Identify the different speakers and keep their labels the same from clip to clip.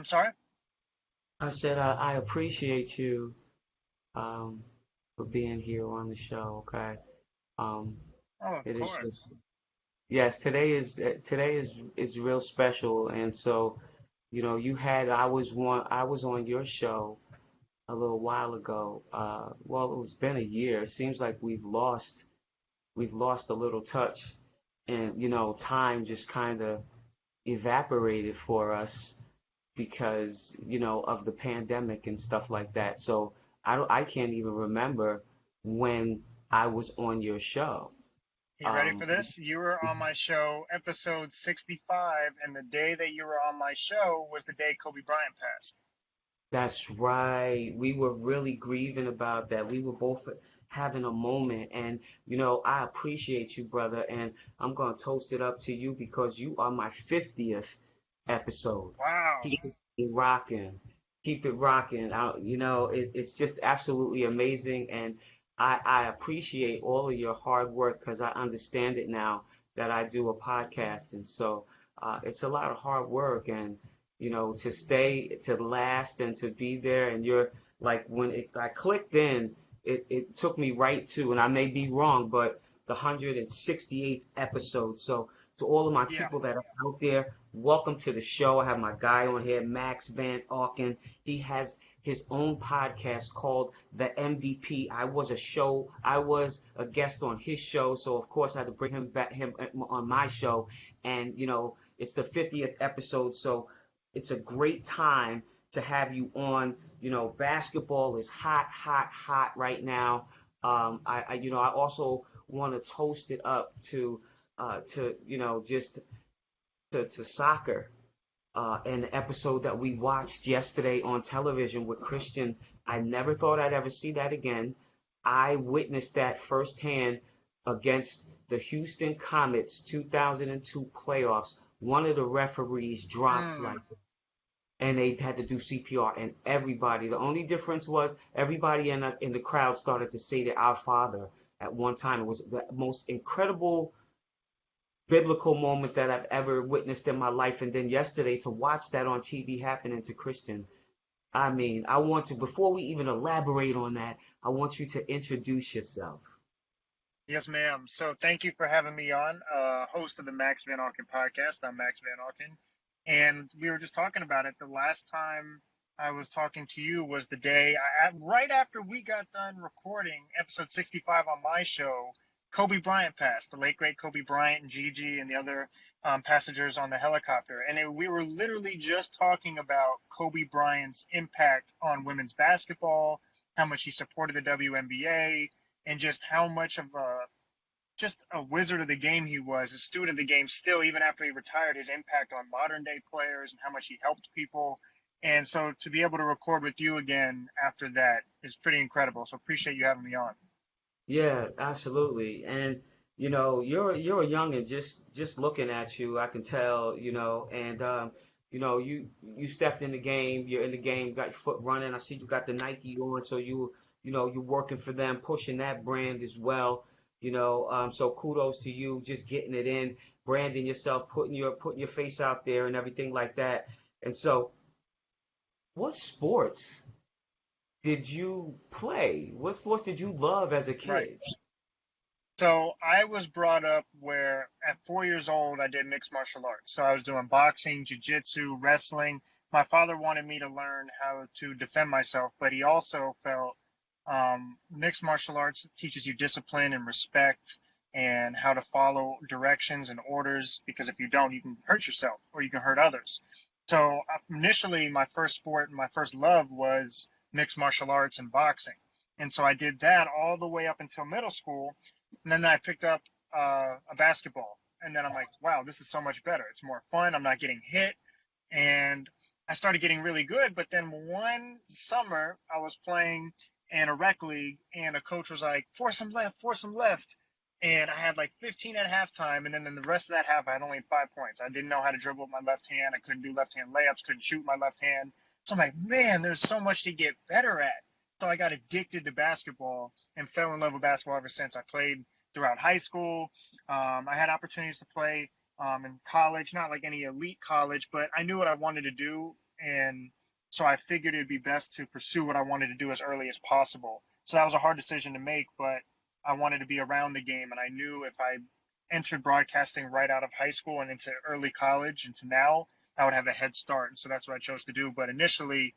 Speaker 1: I'm sorry?
Speaker 2: I said I appreciate you um, for being here on the show. Okay. Um,
Speaker 1: Oh, of
Speaker 2: it is
Speaker 1: course.
Speaker 2: just yes. Today is real special, and so you had I was on your show a little while ago. Well, it's been a year. It seems like we've lost a little touch, and time just kind of evaporated for us because of the pandemic and stuff like that. So I can't even remember when I was on your show.
Speaker 1: You ready
Speaker 2: Um,
Speaker 1: for this? You were on my show, episode 65, and the day that you were on my show was the day Kobe Bryant passed.
Speaker 2: that's right. We were really grieving about that. We were both having a moment, and I appreciate you, brother, and I'm gonna toast it up to you because you are my 50th episode.
Speaker 1: Wow.
Speaker 2: Keep it rocking. Keep it rocking. It's just absolutely amazing, and I appreciate all of your hard work because I understand it now that I do a podcast, and so it's a lot of hard work, and to stay to last and to be there, and you're like I clicked in, it took me right to, and I may be wrong, but the 168th episode. So to all of my
Speaker 1: Yeah.
Speaker 2: people that are out there, welcome to the show. I have my guy on here, Max Van Auken. He has his own podcast called The MVP. I was a guest on his show, so of course I had to bring him on my show, and it's the 50th episode, so it's a great time to have you on. Basketball is hot, hot, hot right now. I also want to toast it up to just to soccer. An episode that we watched yesterday on television with Christian. I never thought I'd ever see that again. I witnessed that firsthand against the Houston Comets 2002 playoffs. One of the referees dropped like,
Speaker 1: Mm.
Speaker 2: and they had to do CPR, and everybody. The only difference was everybody in the crowd started to say that Our Father at one time. It was the most incredible biblical moment that I've ever witnessed in my life. And then yesterday to watch that on TV happening to Christian. I mean, I want to, before we even elaborate on that, I want you to introduce yourself.
Speaker 1: Yes, ma'am. So thank you for having me on, host of the Max Van Auken podcast. I'm Max Van Auken. And we were just talking about it. The last time I was talking to you was the day right after we got done recording episode 65 on my show. Kobe Bryant passed, the late great Kobe Bryant and Gigi and the other passengers on the helicopter. And we were literally just talking about Kobe Bryant's impact on women's basketball, how much he supported the WNBA, and just how much of a wizard of the game he was, a student of the game still, even after he retired, his impact on modern day players and how much he helped people. And so to be able to record with you again after that is pretty incredible. So appreciate you having me on.
Speaker 2: Yeah, absolutely. And you're a young and just looking at you, I can tell, and you stepped in the game, you're in the game, got your foot running. I see you got the Nike on, so you're working for them, pushing that brand as well. So kudos to you, just getting it in, branding yourself, putting your face out there and everything like that. And so, what sports did you play? What sports did you love as a
Speaker 1: Right.
Speaker 2: kid?
Speaker 1: So I was brought up where at 4 years old, I did mixed martial arts. So I was doing boxing, jujitsu, wrestling. My father wanted me to learn how to defend myself, but he also felt mixed martial arts teaches you discipline and respect and how to follow directions and orders, because if you don't, you can hurt yourself or you can hurt others. So initially, my first sport and my first love was mixed martial arts and boxing. And so I did that all the way up until middle school. And then I picked up a basketball. And then I'm like, wow, this is so much better. It's more fun. I'm not getting hit. And I started getting really good. But then one summer, I was playing in a rec league, and a coach was like, force him left, force him left. And I had like 15 at halftime. And then in the rest of that half, I had only 5 points. I didn't know how to dribble with my left hand. I couldn't do left hand layups, couldn't shoot my left hand. So I'm like, man, there's so much to get better at. So I got addicted to basketball and fell in love with basketball ever since. I played throughout high school. I had opportunities to play in college, not like any elite college, but I knew what I wanted to do. And so I figured it'd be best to pursue what I wanted to do as early as possible. So that was a hard decision to make, but I wanted to be around the game. And I knew if I entered broadcasting right out of high school and into early college into now, I would have a head start. And so that's what I chose to do. But initially,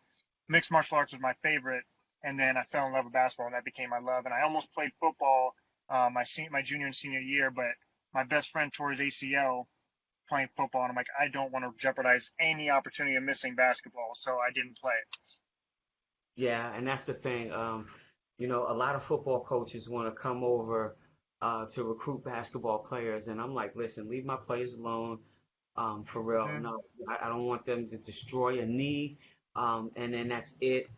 Speaker 1: mixed martial arts was my favorite. And then I fell in love with basketball, and that became my love. And I almost played football my junior and senior year, but my best friend tore his ACL playing football, and I'm like, I don't want to jeopardize any opportunity of missing basketball, so I didn't play it.
Speaker 2: Yeah, and that's the thing. A lot of football coaches want to come over to recruit basketball players, and I'm like, listen, leave my players alone. For real,
Speaker 1: Mm-hmm.
Speaker 2: no, I don't want them to destroy a knee, and then that's it,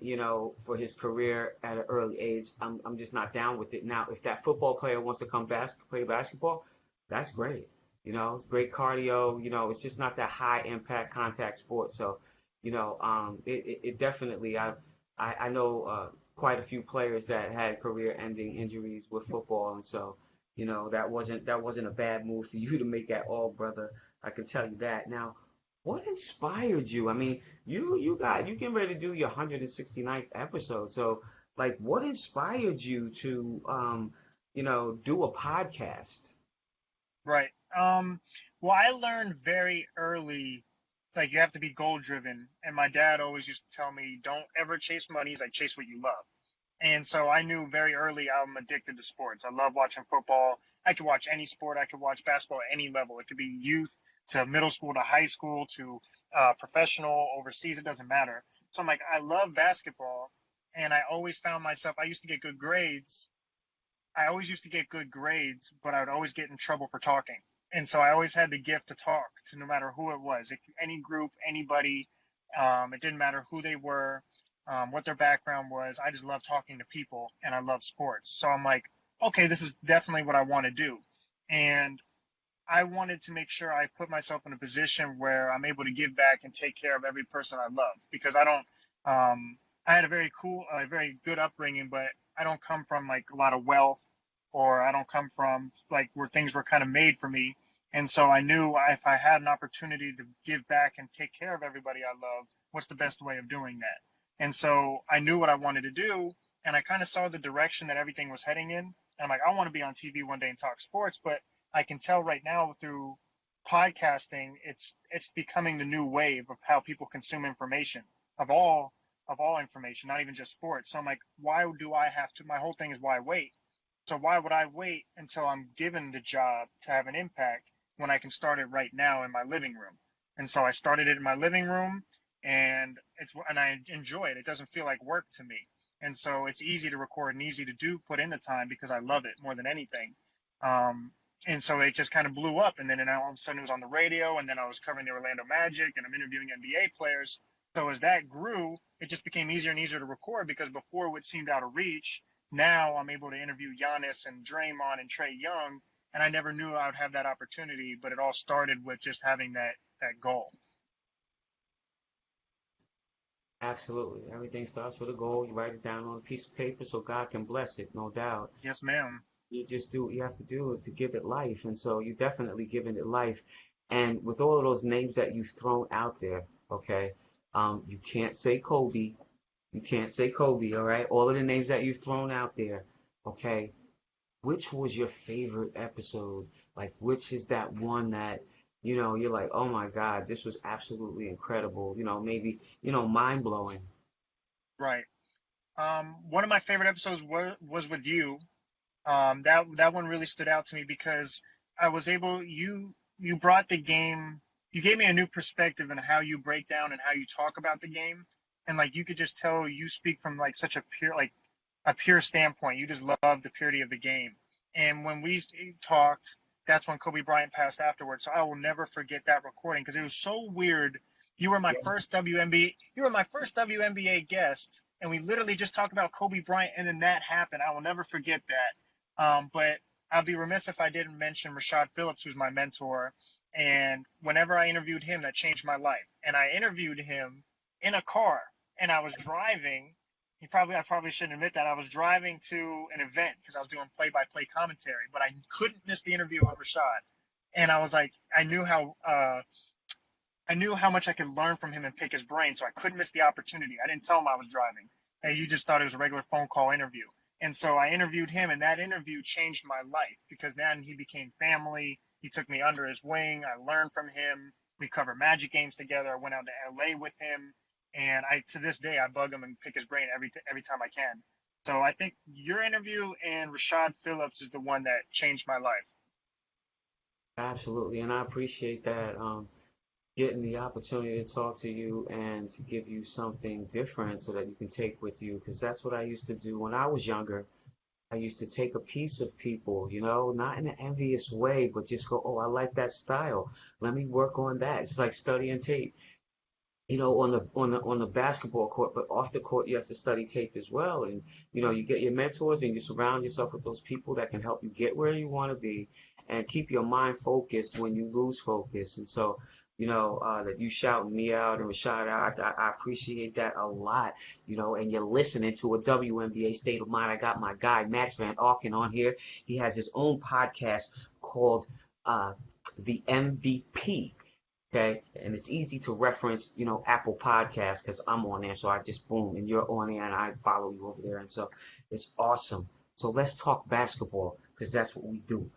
Speaker 2: for his career at an early age. I'm just not down with it. Now, if that football player wants to come play basketball, that's great. It's great cardio. It's just not that high impact contact sport. So, it definitely, I know quite a few players that had career-ending injuries with football, and so that wasn't a bad move for you to make at all, brother. I can tell you that. Now, what inspired you? I mean, you getting ready to do your 169th episode, so like, what inspired you to do a podcast?
Speaker 1: Right. Well, I learned very early, like you have to be goal driven. And my dad always used to tell me, don't ever chase money. He's like, chase what you love. And so I knew very early I'm addicted to sports. I love watching football. I could watch any sport. I could watch basketball at any level. It could be youth to middle school to high school to professional overseas. It doesn't matter. So I'm like, I love basketball. And I always found myself, I always used to get good grades, but I would always get in trouble for talking. And so I always had the gift to talk to no matter who it was, any group, anybody. It didn't matter who they were, what their background was. I just love talking to people and I love sports. So I'm like, okay, this is definitely what I want to do. And I wanted to make sure I put myself in a position where I'm able to give back and take care of every person I love because I don't. I had a very good upbringing, but I don't come from like a lot of wealth, or I don't come from like where things were kind of made for me. And so I knew if I had an opportunity to give back and take care of everybody I love, what's the best way of doing that? And so I knew what I wanted to do, and I kind of saw the direction that everything was heading in. And I'm like, I want to be on TV one day and talk sports, but I can tell right now through podcasting, it's becoming the new wave of how people consume information of all information, not even just sports. So I'm like, why do I have to? My whole thing is why wait? So why would I wait until I'm given the job to have an impact when I can start it right now in my living room? And so I started it in my living room, and I enjoy it. It doesn't feel like work to me, and so it's easy to record and easy to put in the time because I love it more than anything. Um, and so it just kind of blew up, and then all of a sudden it was on the radio, and then I was covering the Orlando Magic, and I'm interviewing NBA players. So as that grew, it just became easier and easier to record because before it would seemed out of reach. Now I'm able to interview Giannis and Draymond and Trey Young, and I never knew I would have that opportunity. But it all started with just having that goal.
Speaker 2: Absolutely. Everything starts with a goal. You write it down on a piece of paper so God can bless it, no doubt.
Speaker 1: Yes, ma'am.
Speaker 2: You just do what you have to do to give it life. And so you definitely giving it life. And with all of those names that you've thrown out there, okay, you can't say Kobe. You can't say Kobe, all right? All of the names that you've thrown out there, okay, which was your favorite episode? Like, which is that one that, you're like, oh my God, this was absolutely incredible. Maybe, mind blowing.
Speaker 1: Right. One of my favorite episodes was with you. That one really stood out to me because I was able you brought the game. You gave me a new perspective on how you break down and how you talk about the game, and like you could just tell you speak from like such a pure standpoint. You just love the purity of the game. And when we talked, that's when Kobe Bryant passed afterwards. So I will never forget that recording because it was so weird.
Speaker 2: Yeah.
Speaker 1: You were my first WNBA guest, and we literally just talked about Kobe Bryant, and then that happened. I will never forget that. But I'd be remiss if I didn't mention Rashad Phillips, who's my mentor. And whenever I interviewed him, that changed my life. And I interviewed him in a car, and I was driving. I probably shouldn't admit that I was driving to an event because I was doing play-by-play commentary, but I couldn't miss the interview with Rashad. And I was like, I knew how I knew how much I could learn from him and pick his brain, so I couldn't miss the opportunity. I didn't tell him I was driving. Hey, you just thought it was a regular phone call interview. And so I interviewed him, and that interview changed my life because then he became family. He took me under his wing. I learned from him. We covered Magic games together. I went out to LA with him, and I to this day I bug him and pick his brain every time I can. So I think your interview and Rashad Phillips is the one that changed my life.
Speaker 2: Absolutely, and I appreciate that. Getting the opportunity to talk to you and to give you something different so that you can take with you, because that's what I used to do when I was younger. I used to take a piece of people, not in an envious way, but just go, oh, I like that style. Let me work on that. It's like studying tape, on the basketball court, but off the court you have to study tape as well. And you get your mentors and you surround yourself with those people that can help you get where you want to be and keep your mind focused when you lose focus. And so, that you shouting me out and Rashad out, I appreciate that a lot. And you're listening to a WNBA State of Mind. I got my guy Max Van Auken on here. He has his own podcast called the MVP. Okay, and it's easy to reference, Apple Podcasts because I'm on there, so I just boom, and you're on there, and I follow you over there, and so it's awesome. So let's talk basketball because that's what we do.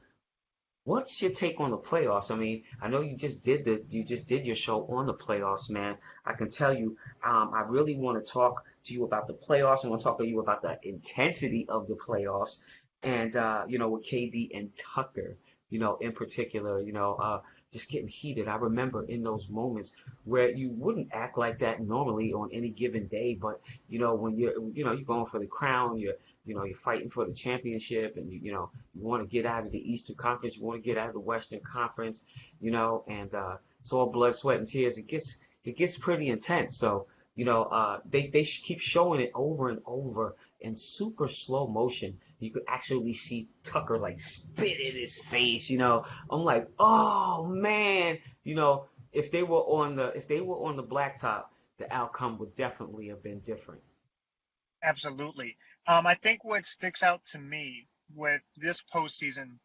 Speaker 2: What's your take on the playoffs? I mean, I know you just did your show on the playoffs, man. I can tell you, I really want to talk to you about the playoffs. I want to talk to you about the intensity of the playoffs, and with KD and Tucker, in particular, just getting heated. I remember in those moments where you wouldn't act like that normally on any given day, but when you're going for the crown, you're fighting for the championship, and you want to get out of the Eastern Conference, you want to get out of the Western Conference, and it's all blood, sweat, and tears. It gets pretty intense. So they keep showing it over and over in super slow motion. You could actually see Tucker like spit in his face. I'm like, oh man, if they were on the blacktop, the outcome would definitely have been different.
Speaker 1: Absolutely. I think what sticks out to me with this postseason,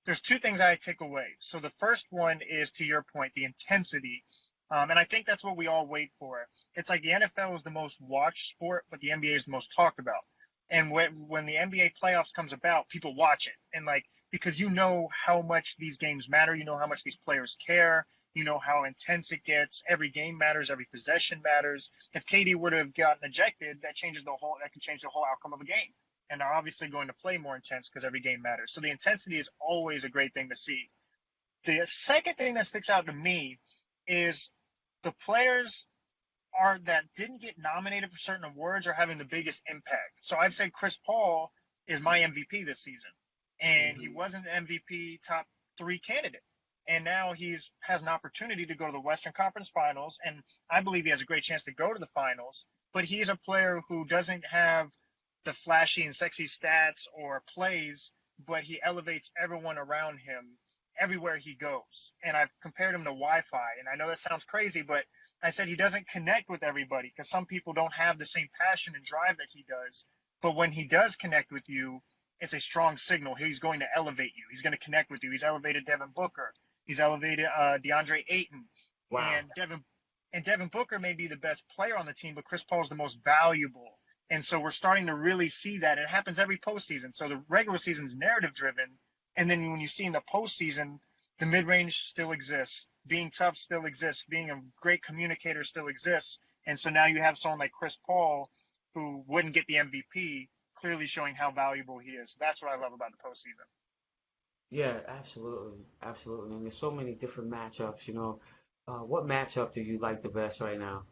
Speaker 1: there's two things I take away. So the first one is, to your point, the intensity. And I think that's what we all wait for. It's like the NFL is the most watched sport, but the NBA is the most talked about. And when the NBA playoffs comes about, people watch it. And like, because you know how much these games matter, you know how much these players care, you know how intense it gets. Every game matters, every possession matters. If KD were to have gotten ejected, that can change the whole outcome of a game. And they're obviously going to play more intense because every game matters. So the intensity is always a great thing to see. The second thing that sticks out to me is the players are that didn't get nominated for certain awards are having the biggest impact. So I'd say Chris Paul is my MVP this season, and he
Speaker 2: Hmm.
Speaker 1: wasn't an MVP top three candidate. And now he's has an opportunity to go to the Western Conference Finals, and I believe he has a great chance to go to the finals. But he's a player who doesn't have the flashy and sexy stats or plays, but he elevates everyone around him everywhere he goes. And I've compared him to Wi-Fi, and I know that sounds crazy, but I said he doesn't connect with everybody because some people don't have the same passion and drive that he does. But when he does connect with you, it's a strong signal. He's going to elevate you. He's going to connect with you. He's elevated Devin Booker. He's elevated DeAndre Ayton,
Speaker 2: Wow.
Speaker 1: and Devin Booker may be the best player on the team, but Chris Paul is the most valuable. And so we're starting to really see that. It happens every postseason. So the regular season is narrative driven, and then when you see in the postseason, the mid range still exists. Being tough still exists. Being a great communicator still exists. And so now you have someone like Chris Paul who wouldn't get the MVP, clearly showing how valuable he is. That's what I love about the postseason.
Speaker 2: Yeah, absolutely, absolutely. And there's so many different matchups. What matchup do you like the best right now?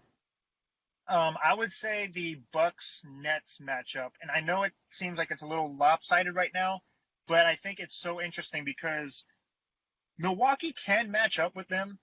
Speaker 1: I would say the Bucks Nets matchup, and I know it seems like it's a little lopsided right now, but I think it's so interesting because Milwaukee can match up with them.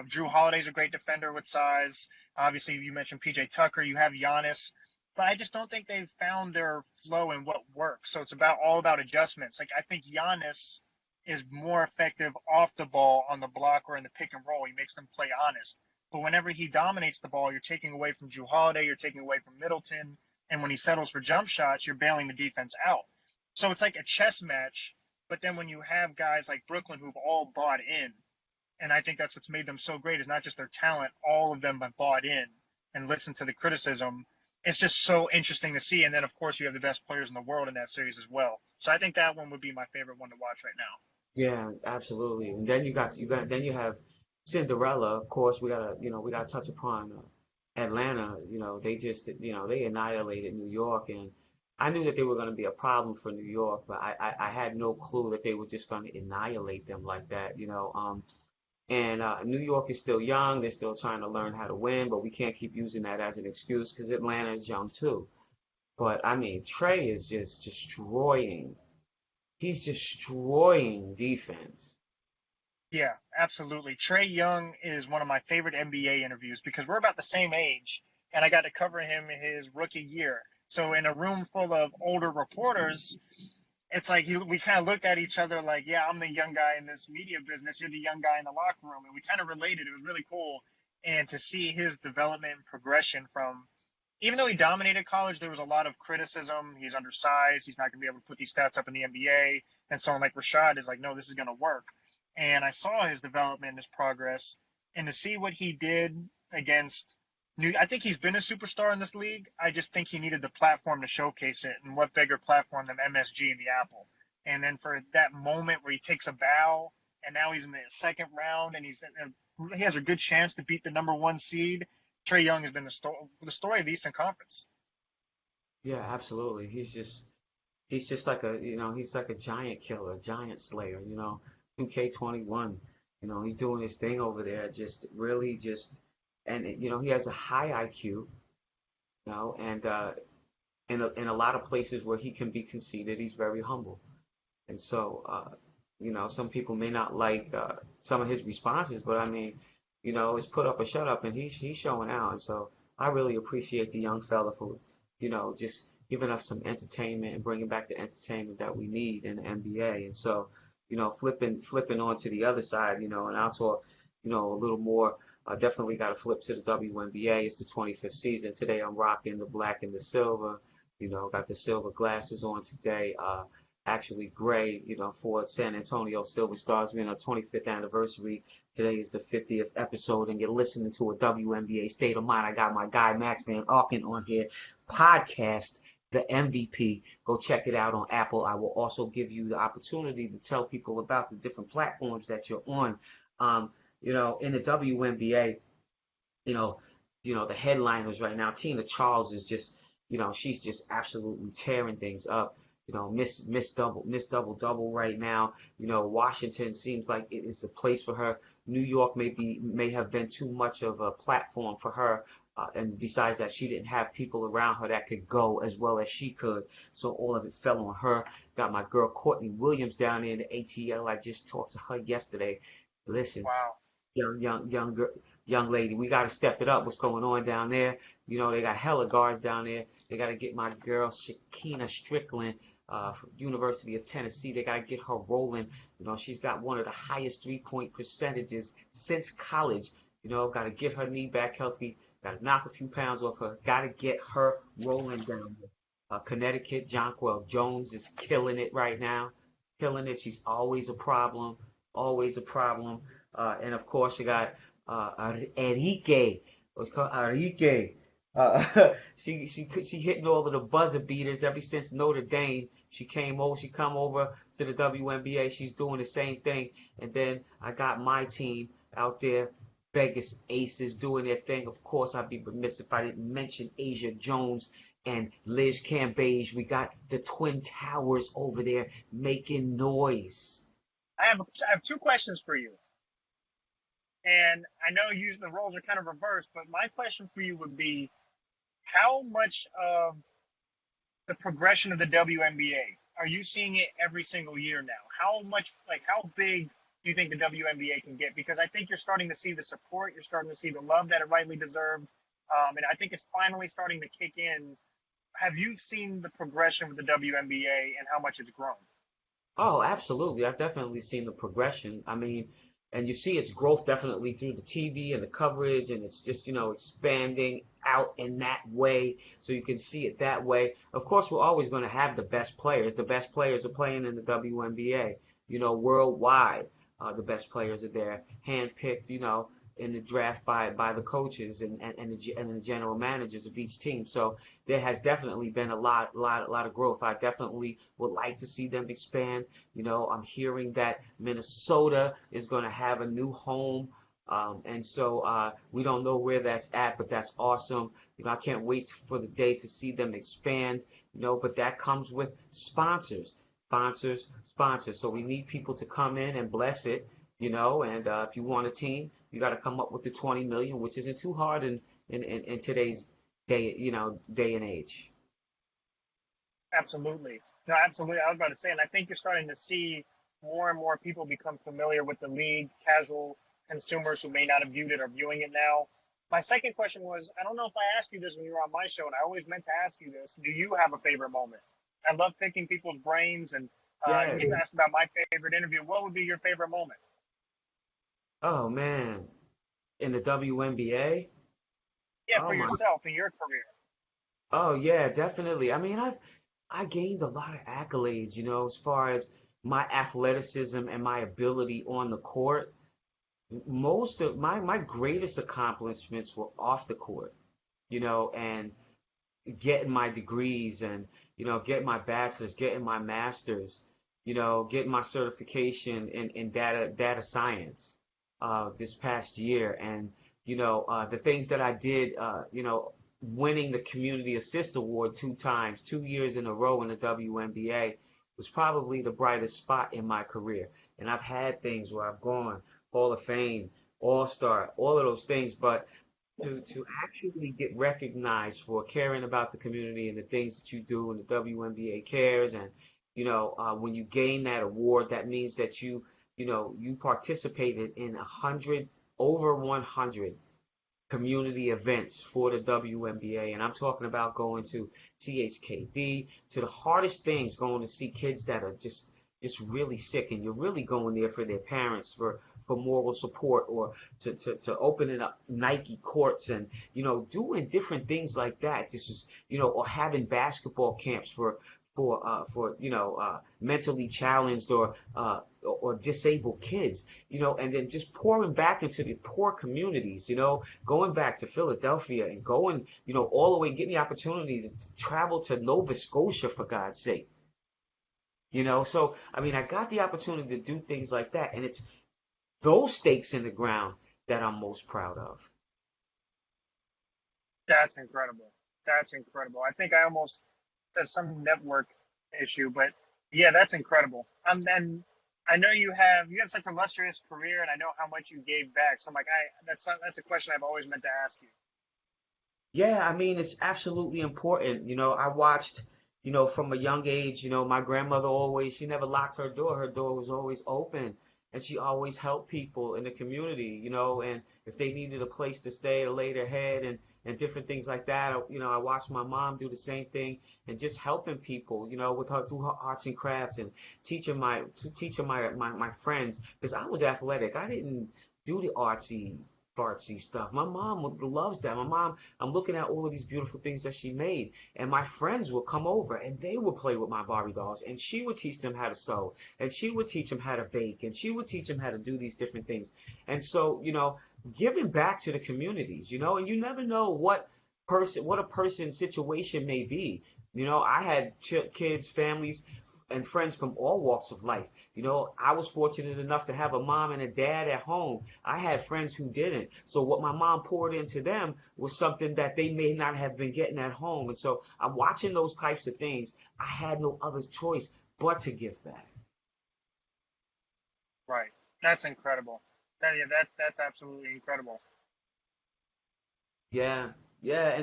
Speaker 1: Drew Holiday's a great defender with size. Obviously, you mentioned PJ Tucker. You have Giannis, but I just don't think they've found their flow and what works. So it's all about adjustments. Like I think Giannis is more effective off the ball on the block or in the pick and roll. He makes them play honest. But whenever he dominates the ball, you're taking away from Drew Holiday, you're taking away from Middleton, and when he settles for jump shots, you're bailing the defense out. So it's like a chess match. But then when you have guys like Brooklyn who've all bought in, And I think that's what's made them so great is not just their talent, all of them have bought in and listened to the criticism. It's just so interesting to see. And then, of course, you have the best players in the world in that series as well. So I think that one would be my favorite one to watch right now.
Speaker 2: Yeah, absolutely. And then then you have Cinderella. Of course, we gotta touch upon Atlanta. They just they annihilated New York, and I knew that they were going to be a problem for New York, but I had no clue that they were just going to annihilate them like that. And New York is still young. They're still trying to learn how to win, but we can't keep using that as an excuse because Atlanta is young too. But I mean, Trey is just destroying. He's destroying defense.
Speaker 1: Yeah, absolutely. Trey Young is one of my favorite NBA interviews because we're about the same age, and I got to cover him in his rookie year. So in a room full of older reporters, it's like we kind of looked at each other like, yeah, I'm the young guy in this media business. You're the young guy in the locker room. And we kind of related. It was really cool. And to see his development and progression from, even though he dominated college, there was a lot of criticism. He's undersized. He's not going to be able to put these stats up in the NBA. And someone like Rashad is like, no, this is going to work. And I saw his development, his progress. And to see what he did against I think he's been a superstar in this league. I just think he needed the platform to showcase it, and what bigger platform than MSG and the Apple. And then for that moment where he takes a bow, and now he's in the second round, and he has a good chance to beat the number one seed. Trey Young has been the story of the Eastern Conference.
Speaker 2: Yeah, absolutely. He's just like he's like a giant killer, giant slayer. 2K21. He's doing his thing over there. Just really just and he has a high IQ. And in a lot of places where he can be conceited, he's very humble. And so, some people may not like some of his responses, but I mean, it's put up or shut up, and he's showing out. And so, I really appreciate the young fella for, just giving us some entertainment and bringing back the entertainment that we need in the NBA. And so, flipping on to the other side, and I'll talk, a little more. Definitely got to flip to the WNBA. It's the 25th season. Today I'm rocking the black and the silver. Got the silver glasses on today. Actually gray, for San Antonio Silver Stars being our 25th anniversary. Today is the 50th episode, and you're listening to a WNBA State of Mind. I got my guy Max Van Auken on here. Podcast the MVP. Go check it out on Apple. I will also give you the opportunity to tell people about the different platforms that you're on. In the WNBA, you know, the headliners right now. Tina Charles is just, she's just absolutely tearing things up. Miss double right now. Washington seems like it is a place for her. New York may have been too much of a platform for her. And besides that, she didn't have people around her that could go as well as she could. So all of it fell on her. Got my girl Courtney Williams down there in the ATL. I just talked to her yesterday. Listen,
Speaker 1: Wow.
Speaker 2: young lady, we got to step it up. What's going on down there? They got hella guards down there. They got to get my girl Shakina Strickland, from University of Tennessee. They got to get her rolling. She's got one of the highest 3-point percentages since college. Got to get her knee back healthy. Got to knock a few pounds off her. Got to get her rolling down there. Connecticut, Jonquel Jones is killing it right now. Killing it. She's always a problem. Always a problem. And of course, you got Enrique. What's called Enrique. She hitting all of the buzzer beaters ever since Notre Dame. She come over to the WNBA. She's doing the same thing. And then I got my team out there, Vegas Aces, doing their thing. Of course, I'd be remiss if I didn't mention Asia Jones and Liz Cambage. We got the Twin Towers over there making noise.
Speaker 1: I have two questions for you. And I know usually the roles are kind of reversed, but my question for you would be how much of the progression of the WNBA are you seeing it every single year now? How much, like, how big do you think the WNBA can get? Because I think you're starting to see the support, you're starting to see the love that it rightly deserved. And I think it's finally starting to kick in. Have you seen the progression with the WNBA and how much it's grown?
Speaker 2: Oh, absolutely. I've definitely seen the progression. I mean, and you see its growth definitely through the TV and the coverage, and it's just, expanding out in that way. So you can see it that way. Of course, we're always going to have the best players. The best players are playing in the WNBA, worldwide. the best players are there, handpicked, in the draft by the coaches and the general managers of each team. So there has definitely been a lot of growth. I definitely would like to see them expand. I'm hearing that Minnesota is going to have a new home. And so we don't know where that's at, but that's awesome. I can't wait for the day to see them expand. But that comes with sponsors. So we need people to come in and bless it. And if you want a team, you got to come up with the 20 million, which isn't too hard in today's day and age.
Speaker 1: Absolutely. No, absolutely. I was about to say, and I think you're starting to see more and more people become familiar with the league, casual consumers who may not have viewed it are viewing it now. My second question was, I don't know if I asked you this when you were on my show, and I always meant to ask you this. Do you have a favorite moment? I love picking people's brains, and
Speaker 2: Yes.
Speaker 1: you asked about my favorite interview. What would be your favorite moment?
Speaker 2: Oh man, in the WNBA.
Speaker 1: Yeah,
Speaker 2: Oh
Speaker 1: for
Speaker 2: my.
Speaker 1: yourself in your career.
Speaker 2: Oh yeah, definitely. I mean, I gained a lot of accolades, as far as my athleticism and my ability on the court. Most of my greatest accomplishments were off the court, and getting my degrees and getting my bachelor's, getting my master's, getting my certification in data science this past year, and the things that I did, winning the Community Assist Award 2 times, 2 years in a row in the WNBA was probably the brightest spot in my career. And I've had things where I've gone Hall of Fame, All Star, all of those things, but to actually get recognized for caring about the community and the things that you do and the WNBA cares and when you gain that award, that means that you participated in 100 over 100 community events for the WNBA, and I'm talking about going to CHKD, to the hardest things, going to see kids that are just really sick, and you're really going there for their parents, for moral support, or to opening up Nike courts, and doing different things like that. This is or having basketball camps for mentally challenged or disabled kids, and then just pouring back into the poor communities, going back to Philadelphia and going, all the way, getting the opportunity to travel to Nova Scotia, for God's sake. So I mean, I got the opportunity to do things like that, and it's those stakes in the ground that I'm most proud of.
Speaker 1: That's incredible. That's incredible. I think I almost said some network issue, but yeah, that's incredible. And I know you have such a illustrious career, and I know how much you gave back. So I'm like, that's a question I've always meant to ask you.
Speaker 2: Yeah, I mean, it's absolutely important. I watched, from a young age, my grandmother always, she never locked her door. Her door was always open. And she always helped people in the community, and if they needed a place to stay to lay their head and different things like that, I watched my mom do the same thing and just helping people, with her through her arts and crafts and teaching my friends, because I was athletic. I didn't do the artsy stuff. My mom loves that. My mom, I'm looking at all of these beautiful things that she made, and my friends would come over and they would play with my Barbie dolls, and she would teach them how to sew, and she would teach them how to bake, and she would teach them how to do these different things. And so, giving back to the communities, and you never know what a person's situation may be. I had kids, families, and friends from all walks of life. I was fortunate enough to have a mom and a dad at home. I had friends who didn't. So what my mom poured into them was something that they may not have been getting at home. And so I'm watching those types of things. I had no other choice but to give back.
Speaker 1: Right. That's incredible. That's absolutely incredible.
Speaker 2: Yeah, yeah.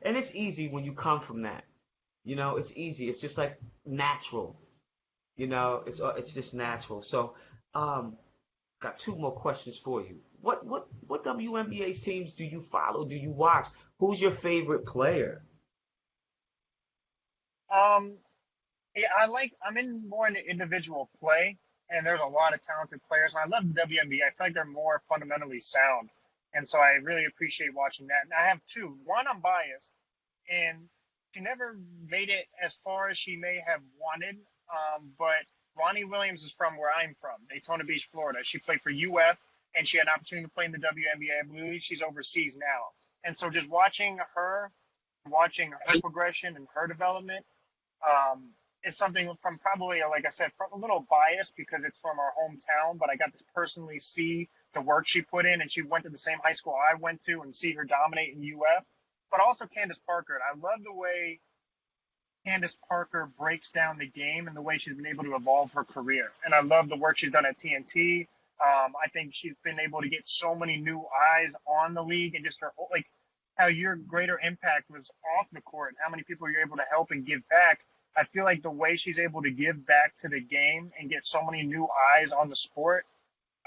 Speaker 2: And it's easy when you come from that. It's easy. It's just like natural. It's just natural. So, um, got two more questions for you. What WNBA's teams do you follow? Do you watch? Who's your favorite player?
Speaker 1: Um, yeah, I'm in more in the individual play, and there's a lot of talented players. And I love the WNBA. I feel like they're more fundamentally sound, and so I really appreciate watching that. And I have two. One, I'm biased, and she never made it as far as she may have wanted. But Ronnie Williams is from where I'm from, Daytona Beach, Florida. She played for UF, and she had an opportunity to play in the WNBA. I believe she's overseas now. And so just watching her progression and her development, is something from probably, like I said, from a little biased because it's from our hometown, but I got to personally see the work she put in, and she went to the same high school I went to and see her dominate in UF. But also Candace Parker. And I love the way Candace Parker breaks down the game and the way she's been able to evolve her career. And I love the work she's done at TNT. I think she's been able to get so many new eyes on the league, and just her, like, how your greater impact was off the court, how many people you're able to help and give back. I feel like the way she's able to give back to the game and get so many new eyes on the sport,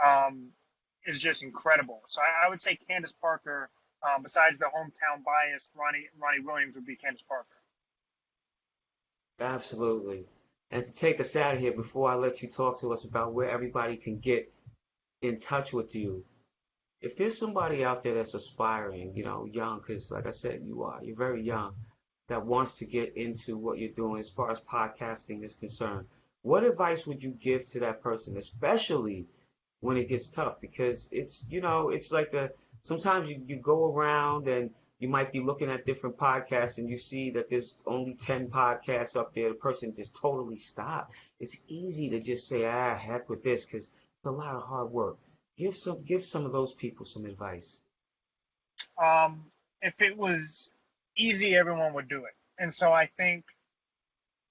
Speaker 1: um, is just incredible. So I would say Candace Parker, besides the hometown bias, Ronnie Williams would be Candace Parker.
Speaker 2: Absolutely. And to take us out of here before I let you talk to us about where everybody can get in touch with you, if there's somebody out there that's aspiring, young, because like I said, you're very young, that wants to get into what you're doing as far as podcasting is concerned, what advice would you give to that person, especially when it gets tough? Because it's like sometimes you go around and you might be looking at different podcasts and you see that there's only 10 podcasts up there. The person just totally stopped. It's easy to just say, heck with this, because it's a lot of hard work. Give some of those people some advice.
Speaker 1: If it was easy, everyone would do it. And so I think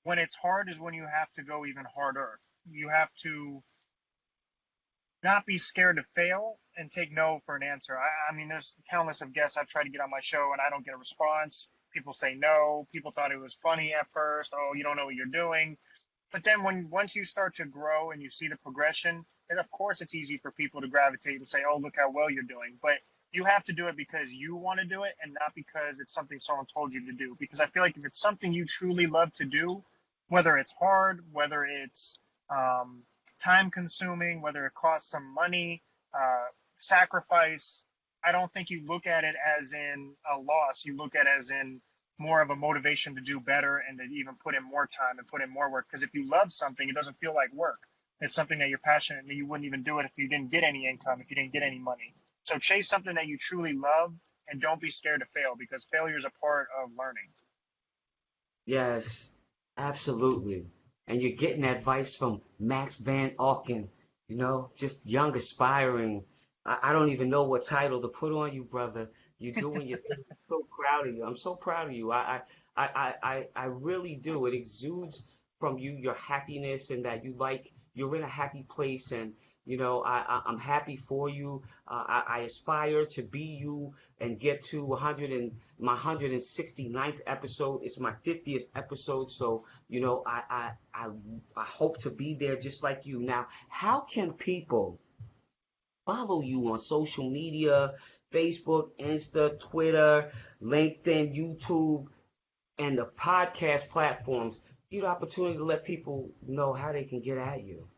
Speaker 1: when it's hard is when you have to go even harder. You have to not be scared to fail and take no for an answer. I mean, there's countless of guests I've tried to get on my show and I don't get a response. People say no. People thought it was funny at first. Oh, you don't know what you're doing. But then once you start to grow and you see the progression, then of course it's easy for people to gravitate and say, oh, look how well you're doing. But you have to do it because you want to do it and not because it's something someone told you to do. Because I feel like if it's something you truly love to do, whether it's hard, whether it's time consuming, whether it costs some money, sacrifice, I don't think you look at it as in a loss. You look at it as in more of a motivation to do better and to even put in more time and put in more work. Because if you love something, it doesn't feel like work. It's something that you're passionate and you wouldn't even do it if you didn't get any income, if you didn't get any money. So chase something that you truly love and don't be scared to fail, because failure is a part of learning.
Speaker 2: Yes, absolutely. And you're getting advice from Max Van Auken, just young, aspiring. I don't even know what title to put on you, brother. You're doing your thing. I'm so proud of you. I'm so proud of you. I really do. It exudes from you your happiness and that you're in a happy place, and I'm happy for you. I aspire to be you and get to my 169th episode. It's my 50th episode, so I hope to be there just like you. Now, how can people follow you on social media? Facebook, Insta, Twitter, LinkedIn, YouTube, and the podcast platforms? Give you the opportunity to let people know how they can get at you.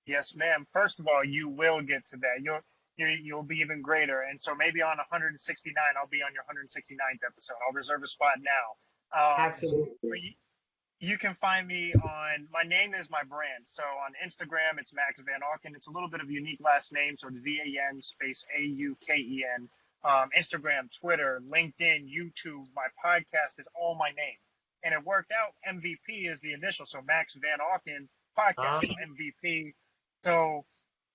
Speaker 1: Yes, ma'am. First of all, you will get to that. You'll be even greater. And so maybe on 169, I'll be on your 169th episode. I'll reserve a spot now. But
Speaker 2: Absolutely.
Speaker 1: you can find me on, my name is my brand. So on Instagram, it's Max Van Auken. It's a little bit of a unique last name. So it's VAN space AUKEN. Instagram, Twitter, LinkedIn, YouTube, my podcast is all my name. And it worked out. MVP is the initial. So Max Van Auken podcast, so MVP. So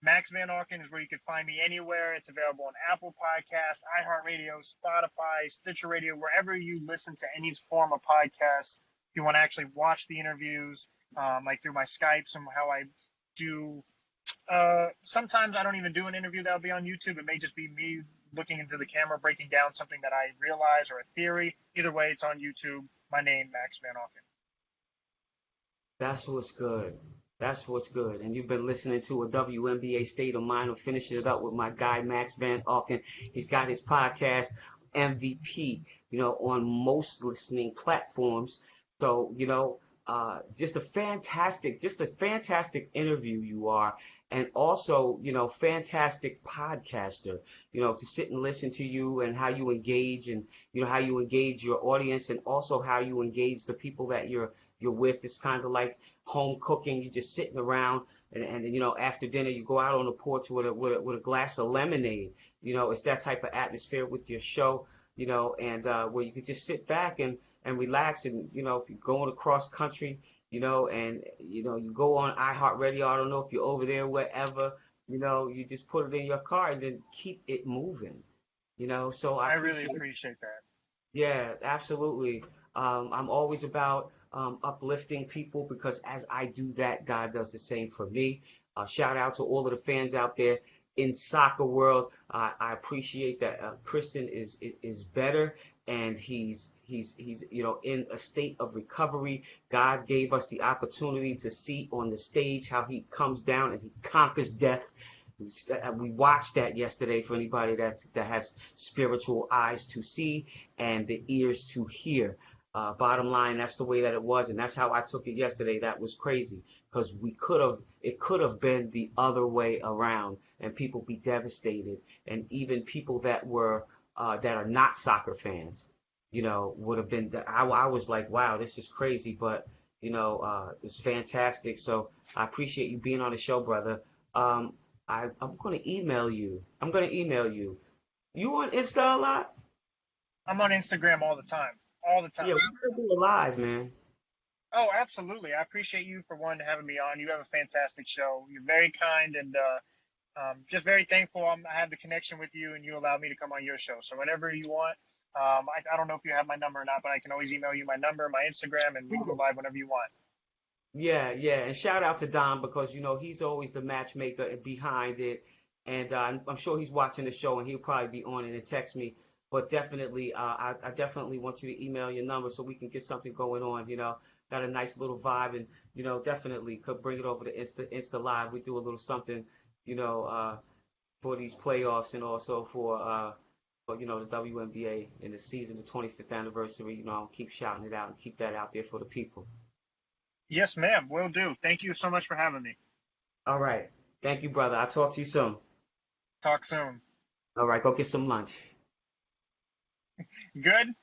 Speaker 1: Max Van Auken is where you can find me anywhere. It's available on Apple Podcasts, iHeartRadio, Spotify, Stitcher Radio, wherever you listen to any form of podcast. If you want to actually watch the interviews, like through my Skypes and how I do. Sometimes I don't even do an interview that'll be on YouTube. It may just be me looking into the camera, breaking down something that I realize or a theory. Either way, it's on YouTube. My name, Max Van Auken.
Speaker 2: That's what's good. That's what's good. And you've been listening to a WNBA State of Mind. We're finishing it up with my guy, Max Van Auken. He's got his podcast, MVP, on most listening platforms. So, just a fantastic interview you are, and also, fantastic podcaster. To sit and listen to you and how you engage, and how you engage your audience, and also how you engage the people that you're with. It's kind of like home cooking. You're just sitting around, and after dinner you go out on the porch with a glass of lemonade. It's that type of atmosphere with your show. And where you could just sit back and relax. And if you're going across country, and you go on iHeartRadio. I don't know if you're over there, wherever, you just put it in your car and then keep it moving. So I
Speaker 1: I really
Speaker 2: appreciate.
Speaker 1: appreciate that.
Speaker 2: Yeah, absolutely. I'm always about uplifting people, because as I do that, God does the same for me. Shout out to all of the fans out there in soccer world. I appreciate that Kristen is better, and he's in a state of recovery. God gave us the opportunity to see on the stage how he comes down and he conquers death. We watched that yesterday, for anybody that has spiritual eyes to see and the ears to hear. Bottom line, that's the way that it was, and that's how I took it yesterday. That was crazy, because it could have been the other way around, and people be devastated, and even people that are not soccer fans, would have been. I was like, wow, this is crazy, but it's fantastic. So I appreciate you being on the show, brother. Um, I'm gonna email you. I'm gonna email you. You on Insta a lot?
Speaker 1: I'm on Instagram all the time, all the
Speaker 2: Yeah,
Speaker 1: time.
Speaker 2: we gotta do a live, man.
Speaker 1: Oh, absolutely. I appreciate you for one having me on. You have a fantastic show. You're very kind and just very thankful I have the connection with you and you allowed me to come on your show. So whenever you want, I don't know if you have my number or not, but I can always email you my number, my Instagram, and we can go live whenever you want.
Speaker 2: Yeah, yeah, and shout out to Don, because he's always the matchmaker behind it, and I'm sure he's watching the show and he'll probably be on it and text me. But definitely, I definitely want you to email your number so we can get something going on. Got a nice little vibe, and definitely could bring it over to Insta Live. We do a little something, you know, uh, for these playoffs, and also for the WNBA in the season, the 25th anniversary. I'll keep shouting it out and keep that out there for the people.
Speaker 1: Yes, ma'am. Will do. Thank you so much for having me.
Speaker 2: All right. Thank you, brother. I'll talk to you soon.
Speaker 1: Talk soon.
Speaker 2: All right. Go get some lunch.
Speaker 1: Good?